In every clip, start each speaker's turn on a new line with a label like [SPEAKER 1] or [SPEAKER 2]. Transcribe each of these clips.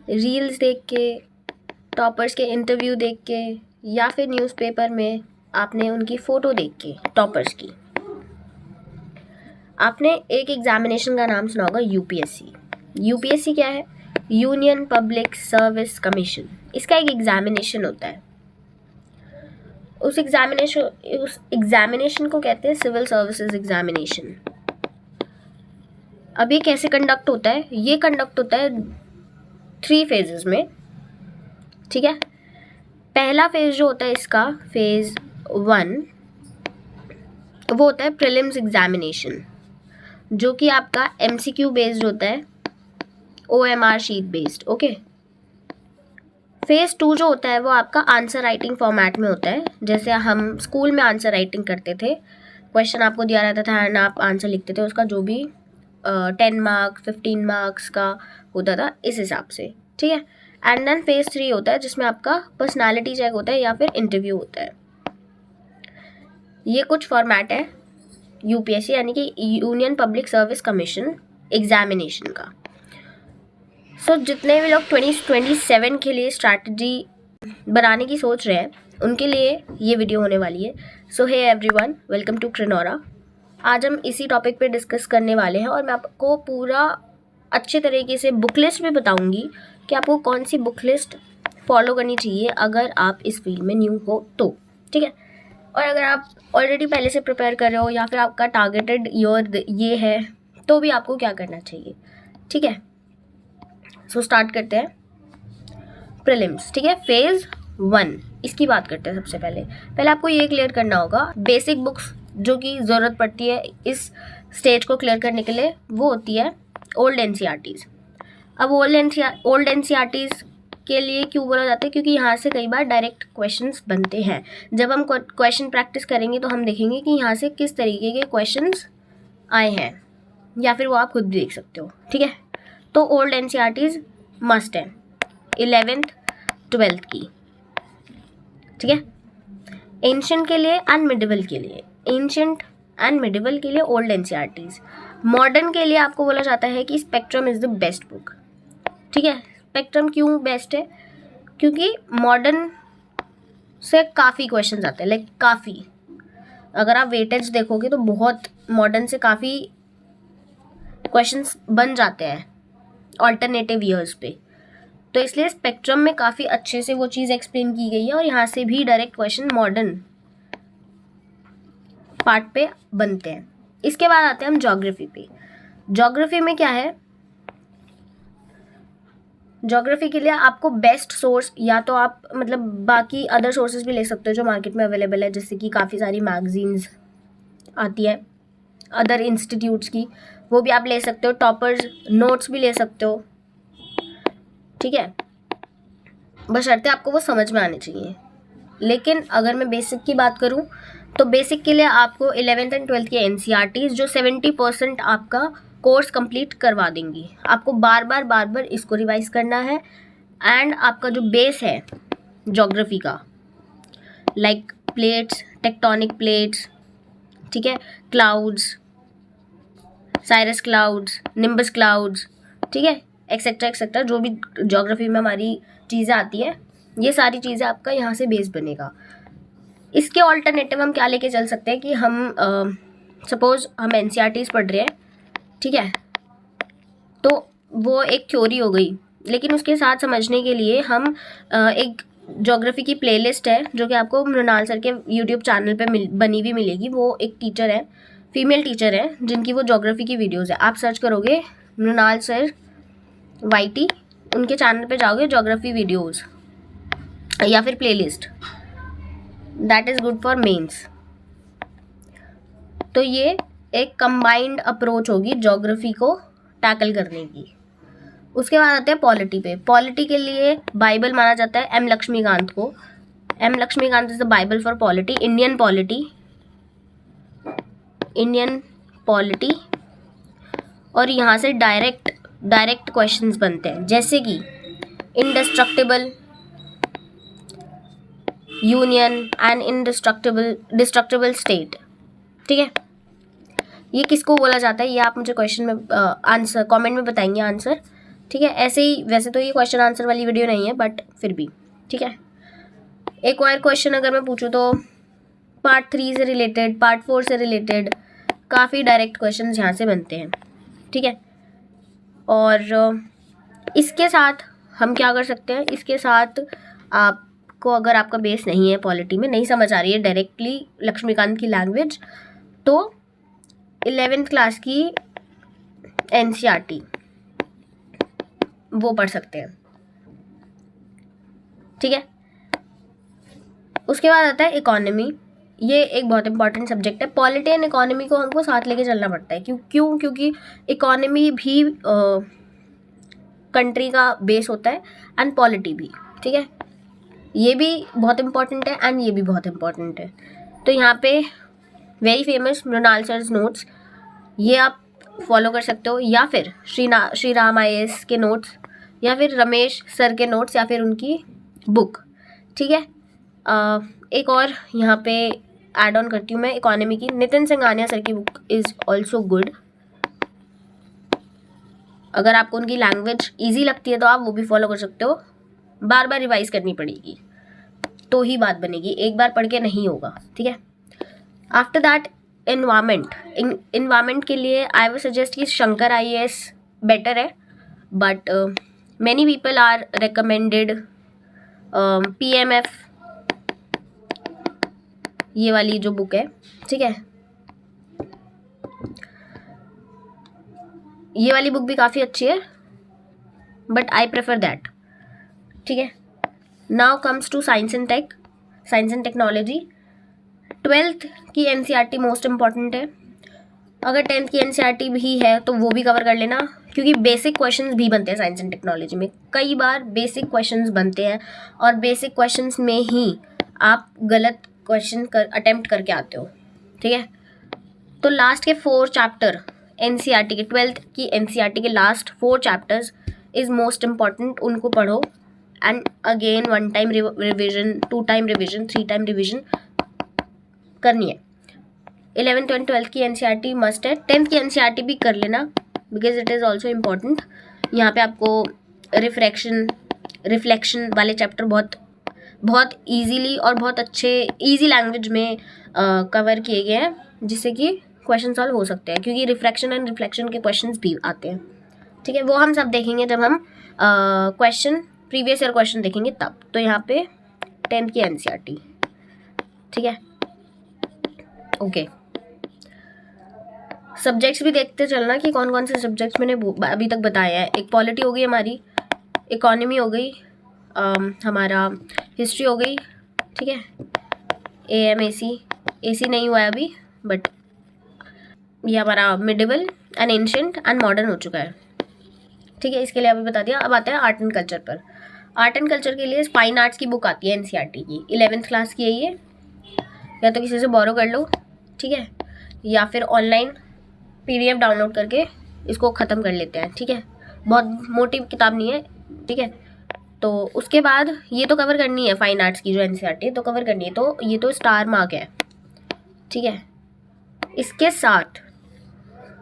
[SPEAKER 1] Reels देख के, toppers के इंटरव्यू देख के, या फिर न्यूज़पेपर में आपने उनकी फ़ोटो देख के टॉपर्स की। आपने एक एग्जामिनेशन का नाम सुना होगा, यूपीएससी। यूपीएससी क्या है? Union public service commission. इसका एक एग्जामिनेशन होता है। उस एग्जामिनेशन को कहते हैं सिविल सर्विसेज एग्जामिनेशन। अब ये कैसे कंडक्ट होता है? ये कंडक्ट होता है 3 फेजेस में, ठीक है। पहला फेज जो होता है इसका, फेज 1, वो होता है प्रीलिम्स एग्जामिनेशन, जो कि आपका एमसीक्यू बेस्ड होता है, OMR sheet based, okay. Phase 2 जो होता है वो आपका आंसर राइटिंग फॉर्मेट में होता है, जैसे हम स्कूल में आंसर राइटिंग करते थे। क्वेश्चन आपको दिया रहता था एंड आप आंसर लिखते थे, उसका जो भी 10 मार्क्स 15 मार्क्स का होता था, इस हिसाब से, ठीक है। एंड देन फेज 3 होता है जिसमें आपका पर्सनालिटी चेक होता है या फिर इंटरव्यू होता है। ये कुछ फॉर्मेट है यूपीएससी यानी कि union public service commission examination का। सो जितने भी लोग 2027 के लिए स्ट्रैटेजी बनाने की सोच रहे हैं, उनके लिए ये वीडियो होने वाली है। सो हे एवरीवन, वेलकम टू क्रिनोरा। आज हम इसी टॉपिक पे डिस्कस करने वाले हैं और मैं आपको पूरा अच्छे तरीके से बुक लिस्ट भी बताऊंगी कि आपको कौन सी बुक लिस्ट फॉलो करनी चाहिए अगर आप इस फील्ड में न्यू हो तो, ठीक है। और अगर आप ऑलरेडी पहले से प्रिपेयर कर रहे हो या फिर आपका टारगेटेड ईयर ये है, तो भी आपको क्या करना चाहिए, ठीक है। सो स्टार्ट करते हैं प्रीलिम्स, ठीक है। फेज 1 इसकी बात करते हैं। सबसे पहले आपको ये क्लियर करना होगा बेसिक बुक्स जो कि ज़रूरत पड़ती है इस स्टेज को क्लियर करने के लिए, वो होती है ओल्ड एनसीईआरटीज़। अब ओल्ड एनसीईआरटीज़ के लिए क्यों बोला जाता है? क्योंकि यहाँ से कई बार डायरेक्ट क्वेश्चंस बनते हैं। जब हम क्वेश्चन प्रैक्टिस करेंगे तो हम देखेंगे कि यहाँ से किस तरीके के क्वेश्चंस आए हैं, या फिर वो आप खुद भी देख सकते हो, ठीक है। तो ओल्ड एनसीईआरटीज़ मस्ट है 11th 12th की, ठीक है। एंशिएंट के लिए एंड मिडिवल के लिए, एंशिएंट एंड मिडिवल के लिए ओल्ड एनसीईआरटीज़। मॉडर्न के लिए आपको बोला जाता है कि spectrum is the best book, ठीक है। स्पेक्ट्रम क्यों बेस्ट है? क्योंकि मॉडर्न से काफ़ी क्वेश्चंस आते हैं, लाइक काफ़ी। अगर आप वेटेज देखोगे तो बहुत मॉडर्न से काफ़ी क्वेश्चंस बन जाते हैं ऑल्टरनेटिव ईयर्स पे। तो इसलिए स्पेक्ट्रम में काफ़ी अच्छे से वो चीज़ एक्सप्लेन की गई है और यहाँ से भी डायरेक्ट क्वेश्चन मॉडर्न पार्ट पे बनते हैं। इसके बाद आते हैं हम ज्योग्राफी पे। ज्योग्राफी में क्या है? ज्योग्राफी के लिए आपको बेस्ट सोर्स, या तो आप मतलब बाकी अदर सोर्सेज भी ले सकते हो जो मार्केट में अवेलेबल है, जैसे कि काफ़ी सारी मैगजीन्स आती है अदर इंस्टीट्यूट्स की, वो भी आप ले सकते हो। टॉपर्स नोट्स भी ले सकते हो, ठीक है, बशर्ते आपको वो समझ में आने चाहिए। लेकिन अगर मैं बेसिक की बात करूं तो बेसिक के लिए आपको 11th एंड 12th के एनसीईआरटीज़ जो 70% आपका कोर्स कंप्लीट करवा देंगी। आपको बार बार इसको रिवाइज करना है। एंड आपका जो बेस है ज्योग्राफी का, लाइक प्लेट्स, टेक्टोनिक प्लेट्स, ठीक है, clouds, cirrus clouds, nimbus clouds, ठीक है, एक्सेट्रा एक्सेट्रा, जो भी ज्योग्राफी में हमारी चीज़ें आती है, ये सारी चीज़ें आपका यहाँ से बेस बनेगा। इसके ऑल्टरनेटिव हम क्या लेके चल सकते हैं कि हम सपोज हम एनसीईआरटीज़ पढ़ रहे हैं, ठीक है, तो वो एक थ्योरी हो गई, लेकिन उसके साथ समझने के लिए हम एक ज्योग्राफी की प्लेलिस्ट है जो कि आपको मृणाल सर के यूट्यूब चैनल पे बनी हुई मिलेगी। वो एक टीचर है, फीमेल टीचर है, जिनकी वो ज्योग्राफी की वीडियोज़ है। आप सर्च करोगे मृणाल सर YT, उनके चैनल पे जाओगे, ज्योग्राफी वीडियोज़ या फिर playlist, that is good for mains. तो ये एक कंबाइंड अप्रोच होगी ज्योग्राफी को टैकल करने की। उसके बाद आते हैं पॉलिटी पे। पॉलिटी के लिए बाइबल माना जाता है M लक्ष्मीकांत को। M Laxmikanth is the Bible for polity, Indian polity. और यहाँ से डायरेक्ट क्वेश्चंस बनते हैं, जैसे कि indestructible union and destructible state, ठीक है। ये किसको बोला जाता है, ये आप मुझे क्वेश्चन में आंसर कमेंट में बताएंगे आंसर। ठीक है। ऐसे ही, वैसे तो ये क्वेश्चन आंसर वाली वीडियो नहीं है बट फिर भी, ठीक है। एक और क्वेश्चन अगर मैं पूछूँ तो पार्ट 3 से रिलेटेड, पार्ट 4 से रिलेटेड काफ़ी डायरेक्ट क्वेश्चन यहाँ से बनते हैं, ठीक है। और इसके साथ हम क्या कर सकते हैं, इसके साथ आपको अगर आपका बेस नहीं है पॉलिटी में, नहीं समझ आ रही है डायरेक्टली लक्ष्मीकांत की लैंग्वेज, तो 11th क्लास की NCERT वो पढ़ सकते हैं, ठीक है। उसके बाद आता है इकोनॉमी। ये एक बहुत इंपॉर्टेंट सब्जेक्ट है। पॉलिटी एंड इकोनॉमी को हमको साथ लेके चलना पड़ता है। क्योंकि इकोनॉमी भी कंट्री का बेस होता है एंड पॉलिटी भी, ठीक है। ये भी बहुत इंपॉर्टेंट है एंड ये भी बहुत इंपॉर्टेंट है। तो यहाँ पे very famous Mrinal sir's notes, ये आप फॉलो कर सकते हो, या फिर श्री राम IAS के नोट्स, या फिर रमेश सर के नोट्स, या फिर उनकी बुक, ठीक है। एक और यहाँ पे ऐड ऑन करती हूँ मैं इकोनॉमी की, नितिन सिंघानिया सर की बुक इज़ ऑल्सो गुड। अगर आपको उनकी लैंग्वेज ईजी लगती है तो आप वो भी फॉलो कर सकते हो। बार बार रिवाइज करनी पड़ेगी तो ही बात बनेगी, एक बार पढ़ के नहीं होगा, ठीक है। आफ्टर दैट इन्वायरमेंट के लिए आई वुड सजेस्ट कि शंकर IAS बेटर है, but many people are recommended PMF, ये वाली जो बुक है, ठीक है। ये वाली बुक भी काफ़ी अच्छी है बट आई प्रेफर दैट, ठीक है। Now comes to science and technology. 12th की NCERT मोस्ट इम्पॉर्टेंट है। अगर 10th की NCERT भी है तो वो भी कवर कर लेना, क्योंकि बेसिक क्वेश्चंस भी बनते हैं साइंस एंड टेक्नोलॉजी में। कई बार बेसिक क्वेश्चंस बनते हैं और बेसिक क्वेश्चंस में ही आप गलत क्वेश्चन अटेम्प्ट करके आते हो, ठीक है। तो लास्ट के 4 चैप्टर NCERT के 12th की NCERT के last 4 chapters is most important, उनको पढ़ो and again 1 time revision, 2 time revision, 3 time revision करनी है। 11th एंड 12th की NCERT मस्ट है। 10th की NCERT भी कर लेना because it is also important. यहाँ पे आपको रिफ्लेक्शन वाले चैप्टर बहुत ईजीली और बहुत अच्छे ईजी लैंग्वेज में कवर किए गए हैं, जिससे कि क्वेश्चन सॉल्व हो सकते हैं, क्योंकि रिफ्रैक्शन के क्वेश्चंस भी आते हैं, ठीक है। वो हम सब देखेंगे जब हम प्रीवियस ईयर क्वेश्चन देखेंगे तब। तो यहाँ पे 10th की NCERT, ठीक है, ओके। सब्जेक्ट्स भी देखते चलना कि कौन कौन से सब्जेक्ट्स मैंने अभी तक बताए हैं। एक पॉलिटी हो गई हमारी, इकोनॉमी हो गई, हमारा हिस्ट्री हो गई, ठीक है। AC नहीं हुआ है अभी, बट ये हमारा medieval and ancient and modern हो चुका है, ठीक है। इसके लिए अभी बता दिया। अब आता है आर्ट एंड कल्चर पर। आर्ट एंड कल्चर के लिए फाइन आर्ट्स की बुक आती है NCERT की, 11th क्लास की है ये, या तो किसी से बोरो कर लो, ठीक है, या फिर ऑनलाइन PDF डाउनलोड करके इसको ख़त्म कर लेते हैं, ठीक है। बहुत मोटी किताब नहीं है, ठीक है। तो उसके बाद ये तो कवर करनी है, फाइन आर्ट्स की जो NCERT तो कवर करनी है, तो ये तो स्टार मार्क है, ठीक है। इसके साथ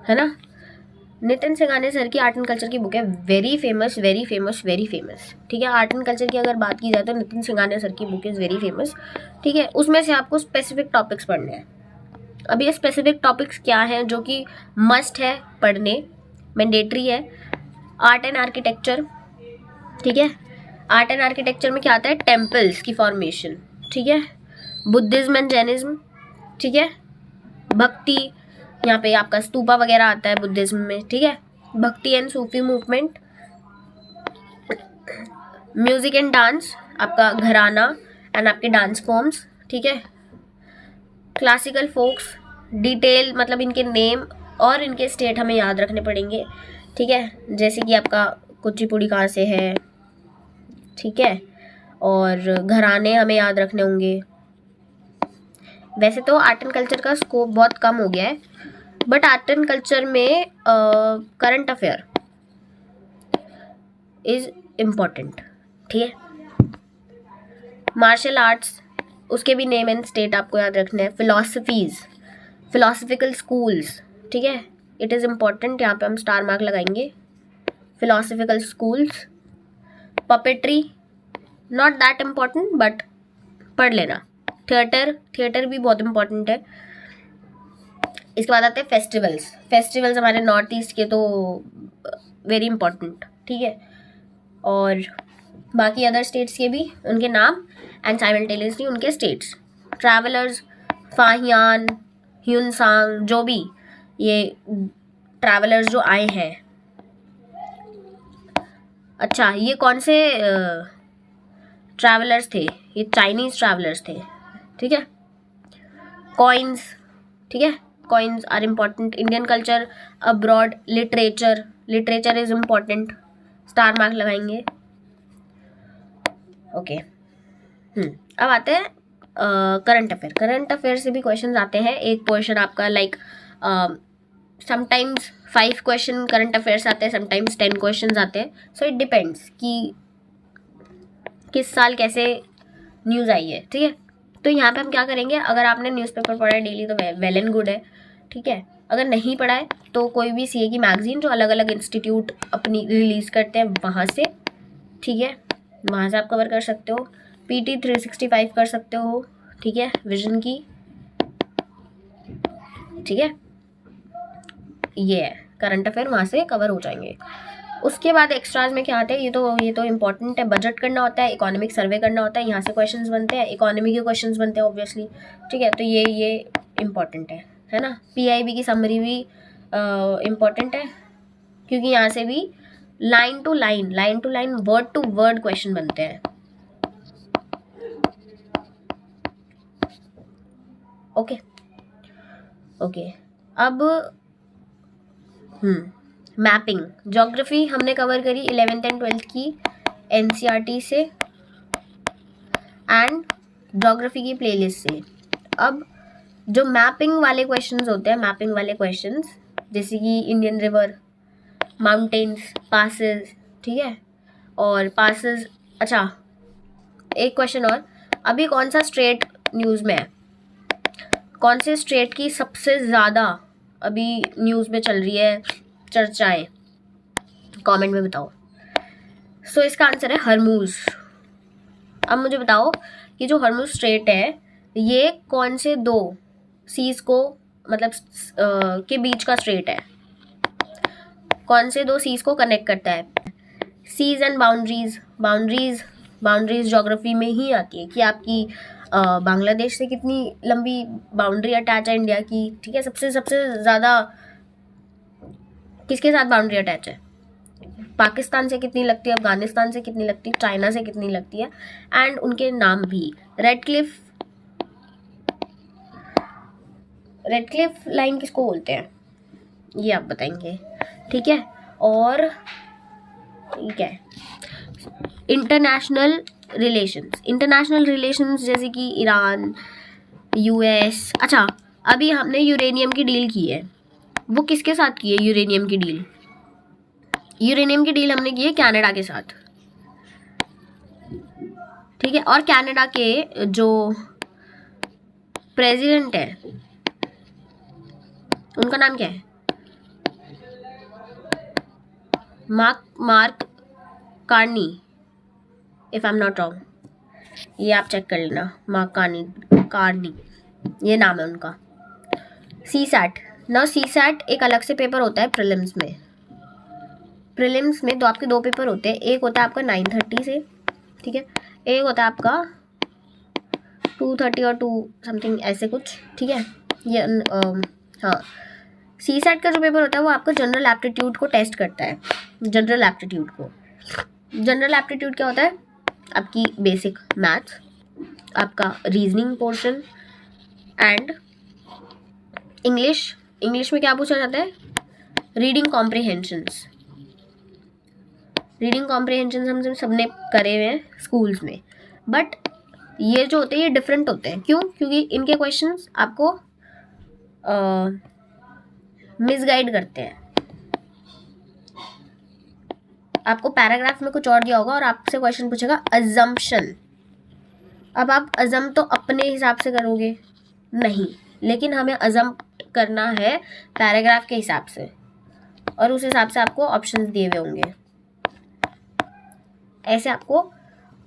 [SPEAKER 1] है ना, नितिन सिंघानिया सर की आर्ट एंड कल्चर की बुक है, वेरी फेमस, ठीक है। आर्ट एंड कल्चर की अगर बात की जाए तो नितिन सिंघानिया सर की बुक इज़ वेरी फेमस, ठीक है। उसमें से आपको स्पेसिफिक टॉपिक्स पढ़ने हैं। अभी ये स्पेसिफिक टॉपिक्स क्या हैं जो कि मस्ट है पढ़ने, मैंडेटरी है। आर्ट एंड आर्किटेक्चर, ठीक है। आर्ट एंड आर्किटेक्चर में क्या आता है, टेम्पल्स की फॉर्मेशन, ठीक है, बुद्धिज्म एंड जैनिज्म, ठीक है, भक्ति, यहाँ पे आपका स्तूपा वगैरह आता है बुद्धिज्म में, ठीक है, भक्ति and Sufi movement, music and dance, आपका घराना एंड आपके डांस फॉर्म्स, ठीक है, क्लासिकल फोक्स, डिटेल मतलब इनके नेम और इनके स्टेट हमें याद रखने पड़ेंगे, ठीक है, जैसे कि आपका कुचिपुड़ी कहाँ से है, ठीक है, और घराने हमें याद रखने होंगे। वैसे तो आर्ट एंड कल्चर का स्कोप बहुत कम हो गया है, बट आर्ट एंड कल्चर में करंट अफेयर इज़ इम्पॉर्टेंट, ठीक है। मार्शल आर्ट्स, उसके भी नेम एंड स्टेट आपको याद रखना है। फिलोसफिकल स्कूल्स, ठीक है, इट इज़ इम्पॉर्टेंट, यहाँ पे हम स्टार मार्क लगाएंगे। philosophical schools, puppetry, not that important but पढ़ लेना. थिएटर भी बहुत इम्पोर्टेंट है. इसके बाद आते हैं फेस्टिवल्स हमारे नॉर्थ ईस्ट के तो वेरी इम्पोर्टेंट, ठीक है. और बाकी अदर स्टेट्स के भी उनके नाम एंड साइमल्टेनियसली उनके स्टेट्स. ट्रैवलर्स, फाहियान, ह्यूनसांग, जो भी ये ट्रैवलर्स जो आए हैं. अच्छा, ये कौन से ट्रैवलर्स थे? ये चाइनीज़ ट्रैवलर्स थे, ठीक है. कॉइन्स, ठीक है, coins are important. Indian culture abroad, literature is important, star mark लगाएंगे. ओके. अब आते हैं करंट अफेयर से भी क्वेश्चंस आते हैं. एक पोर्शन आपका like sometimes 5 question current affairs आते हैं, समटाइम्स 10 क्वेश्चंस आते हैं. सो इट डिपेंड्स कि किस साल कैसे न्यूज़ आई है, ठीक है. तो यहाँ पे हम क्या करेंगे, अगर आपने न्यूज़पेपर पढ़ा है डेली तो वेल एंड गुड है, ठीक है. अगर नहीं पढ़ा है तो कोई भी सीए की मैगजीन जो अलग अलग इंस्टीट्यूट अपनी रिलीज़ करते हैं वहाँ से, ठीक है, वहाँ से आप कवर कर सकते हो. PT 365 कर सकते हो, ठीक है, विजन की, ठीक है. ये है करंट अफेयर, वहाँ से कवर हो जाएंगे. उसके बाद एक्स्ट्राज में क्या आते हैं, ये तो इम्पोर्टेंट है. बजट करना होता है, इकोनॉमिक सर्वे करना होता है, यहाँ से क्वेश्चंस बनते हैं, इकोनॉमी के क्वेश्चंस बनते हैं ऑब्वियसली, ठीक है. तो ये इम्पोर्टेंट है ना. PIB की समरी भी इम्पोर्टेंट है, क्योंकि यहाँ से भी line to line word to word question बनते हैं. ओके. अब मैपिंग, ज्योग्राफी हमने कवर करी 11th एंड 12th की NCERT से एंड ज्योग्राफी की प्लेलिस्ट से. अब जो मैपिंग वाले क्वेश्चंस होते हैं, जैसे कि इंडियन रिवर, माउंटेन्स, पासेस, ठीक है. और पासेस, अच्छा एक क्वेश्चन और, अभी कौन सा स्टेट न्यूज़ में है, कौन से स्टेट की सबसे ज़्यादा अभी न्यूज़ में चल रही है चर्चाएं, कमेंट में बताओ. सो इसका आंसर है हरमुज़. अब मुझे बताओ कि जो हरमुज़ स्ट्रेट है ये कौन से 2 सीज को मतलब के बीच का स्ट्रेट है, कौन से 2 सीज को कनेक्ट करता है. सीज एंड बाउंड्रीज ज्योग्राफी में ही आती है कि आपकी बांग्लादेश से कितनी लंबी बाउंड्री अटैच है इंडिया की, ठीक है. सबसे ज़्यादा किसके साथ बाउंड्री अटैच है, पाकिस्तान से कितनी लगती है, अफगानिस्तान से कितनी लगती है, चाइना से कितनी लगती है. एंड उनके नाम भी, रेड क्लिफ लाइन किसको बोलते हैं ये आप बताएंगे, ठीक है. और ठीक है, इंटरनेशनल रिलेशंस जैसे कि ईरान, US. अच्छा, अभी हमने यूरेनियम की डील की है, वो किसके साथ की है यूरेनियम की डील हमने की है कनाडा के साथ, ठीक है. और कनाडा के जो प्रेसिडेंट है उनका नाम क्या है, mark Carney, if I am not wrong. ये आप चेक कर लेना, मार्क कार्नी ये नाम है उनका. CSAT एक अलग से पेपर होता है प्रीलिम्स में. तो आपके 2 पेपर होते हैं. एक होता है आपका 9:30 से, ठीक है. एक होता है आपका 2:30 और 2 समथिंग ऐसे कुछ, ठीक है. ये हाँ, CSAT का जो पेपर होता है वो आपका जनरल एप्टीट्यूड को टेस्ट करता है. जनरल एप्टीट्यूड क्या होता है, आपकी बेसिक मैथ्स, आपका रीजनिंग पोर्शन एंड इंग्लिश में क्या पूछा जाता है, रीडिंग कॉम्प्रिहेंशंस हम सबने करे हुए हैं स्कूल्स में. बट ये जो होते हैं ये डिफरेंट होते हैं. क्यों? क्योंकि इनके क्वेश्चंस आपको मिसगाइड करते हैं. आपको पैराग्राफ में कुछ और दिया होगा और आपसे क्वेश्चन पूछेगा अजम्पशन. अब आप अजम तो अपने हिसाब से करोगे नहीं, लेकिन हमें अजम करना है पैराग्राफ के हिसाब से, और उस हिसाब से आपको ऑप्शंस दिए हुए होंगे. ऐसे आपको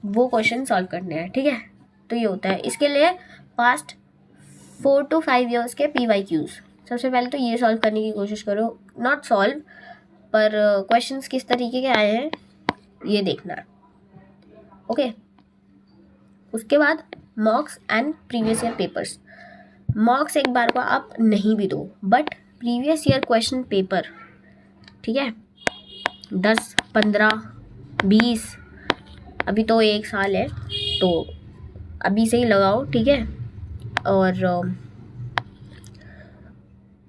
[SPEAKER 1] वो क्वेश्चन सॉल्व करने हैं, ठीक है। तो ये होता है। इसके लिए पास्ट 4 to 5 ईयर्स के PYQs, सबसे पहले तो ये सॉल्व करने की कोशिश करो, नॉट सॉल्व पर क्वेश्चंस किस तरीके के आए हैं ये देखना है, ओके। उसके बाद मॉक्स एंड प्रीवियस ईयर पेपर्स। मॉक्स एक बार को आप नहीं भी दो, but previous year question paper, ठीक है, 10, 15, 20, अभी तो 1 साल है तो अभी से ही लगाओ, ठीक है। और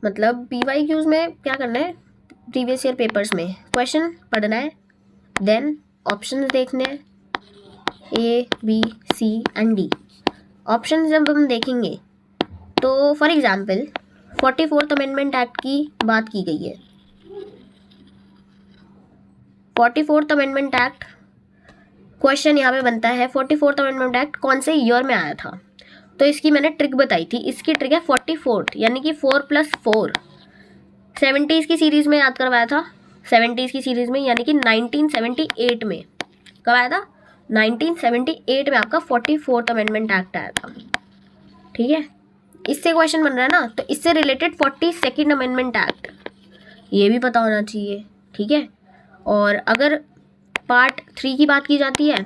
[SPEAKER 1] मतलब PYQs में क्या करना है, प्रीवियस ईयर पेपर्स में क्वेश्चन पढ़ना है, देन ऑप्शंस देखने हैं A, B, C and D। Options जब हम देखेंगे तो for example 44th amendment act की बात की गई है। 44th अमेंडमेंट एक्ट क्वेश्चन यहाँ पे बनता है, 44th अमेंडमेंट एक्ट कौन से ईयर में आया था। तो इसकी मैंने ट्रिक बताई थी, इसकी ट्रिक है 44th यानी कि 4+4। 70s की सीरीज़ में याद करवाया था, 70s की सीरीज़ में यानी कि 1978 में। कब आया था? 1978 में आपका 44th अमेंडमेंट एक्ट आया था, ठीक है। इससे क्वेश्चन बन रहा है ना, तो इससे रिलेटेड 42nd अमेंडमेंट एक्ट ये भी पता होना चाहिए, ठीक है। और अगर पार्ट 3 की बात की जाती है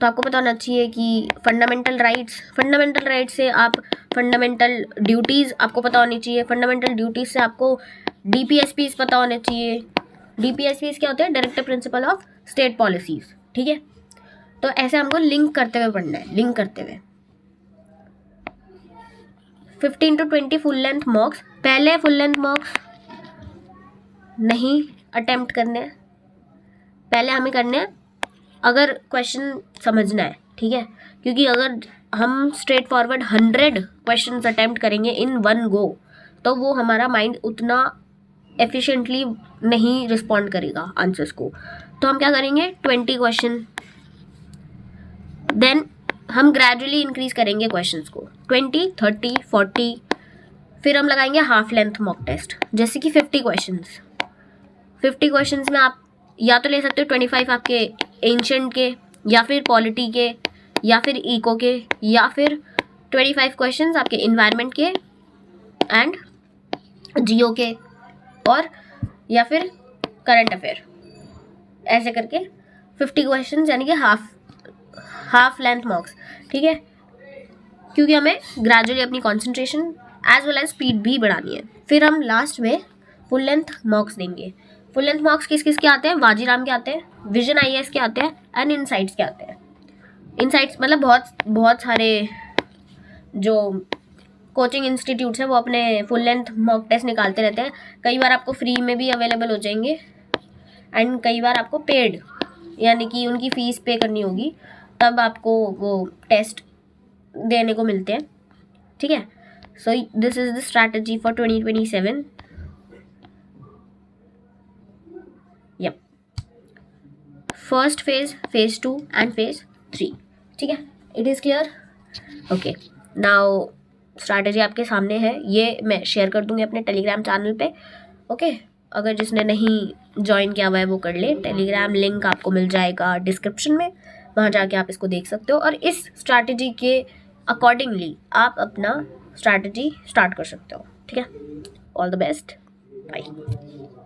[SPEAKER 1] तो आपको पता होना चाहिए कि फंडामेंटल राइट्स से आप फंडामेंटल ड्यूटीज़ आपको पता होनी चाहिए। फंडामेंटल ड्यूटीज़ से आपको DPSPs पता होने चाहिए। DPSPs क्या होते हैं? Directive principle of state policies, ठीक है। तो ऐसे हमको लिंक करते हुए पढ़ना है, लिंक करते हुए। 15 to 20 फुल लेंथ मॉक्स। पहले फुल लेंथ मॉक्स नहीं अटेम्प्ट करने हैं, पहले हमें करने हैं अगर क्वेश्चन समझना है, ठीक है। क्योंकि अगर हम स्ट्रेट फॉरवर्ड 100 क्वेश्चन अटेम्प्ट करेंगे इन वन गो तो वो हमारा माइंड उतना एफिशिएंटली नहीं रिस्पॉन्ड करेगा आंसर्स को। तो हम क्या करेंगे, 20 क्वेश्चन, देन हम ग्रेजुअली इंक्रीज करेंगे क्वेश्चंस को, 20, 30, 40, फिर हम लगाएंगे हाफ लेंथ मॉक टेस्ट, जैसे कि 50 क्वेश्चंस। 50 क्वेश्चंस में आप या तो ले सकते हो 25 आपके एंशंट के, या फिर पॉलिटी के, या फिर इको के, या फिर 25 क्वेश्चंस आपके इन्वायरमेंट के एंड जियो के, और या फिर करंट अफेयर। ऐसे करके 50 क्वेश्चंस यानी कि हाफ लेंथ मॉक्स, ठीक है। क्योंकि हमें ग्रेजुअली अपनी concentration as well as speed भी बढ़ानी है। फिर हम लास्ट में फुल लेंथ मॉक्स देंगे। फुल लेंथ मॉक्स किस किस के आते हैं? वाजीराम के आते हैं, विजन IAS के आते हैं एंड इनसाइट्स के आते हैं। इनसाइट्स मतलब बहुत सारे जो कोचिंग इंस्टीट्यूट्स हैं वो अपने फुल लेंथ मॉक टेस्ट निकालते रहते हैं। कई बार आपको फ्री में भी अवेलेबल हो जाएंगे एंड कई बार आपको पेड यानी कि उनकी फ़ीस पे करनी होगी, तब आपको वो टेस्ट देने को मिलते हैं, ठीक है। So this is the strategy for 2027। Yup, first phase, phase 2 and phase 3, ठीक है। It is clear? Okay, now strategy आपके सामने है, ये मैं शेयर कर दूँगी अपने टेलीग्राम चैनल पे, ओके। अगर जिसने नहीं ज्वाइन किया हुआ है वो कर ले, टेलीग्राम लिंक आपको मिल जाएगा डिस्क्रिप्शन में, वहाँ जाके आप इसको देख सकते हो और इस स्ट्रैटेजी के अकॉर्डिंगली आप अपना स्ट्रैटेजी स्टार्ट कर सकते हो, ठीक है। All the best, bye.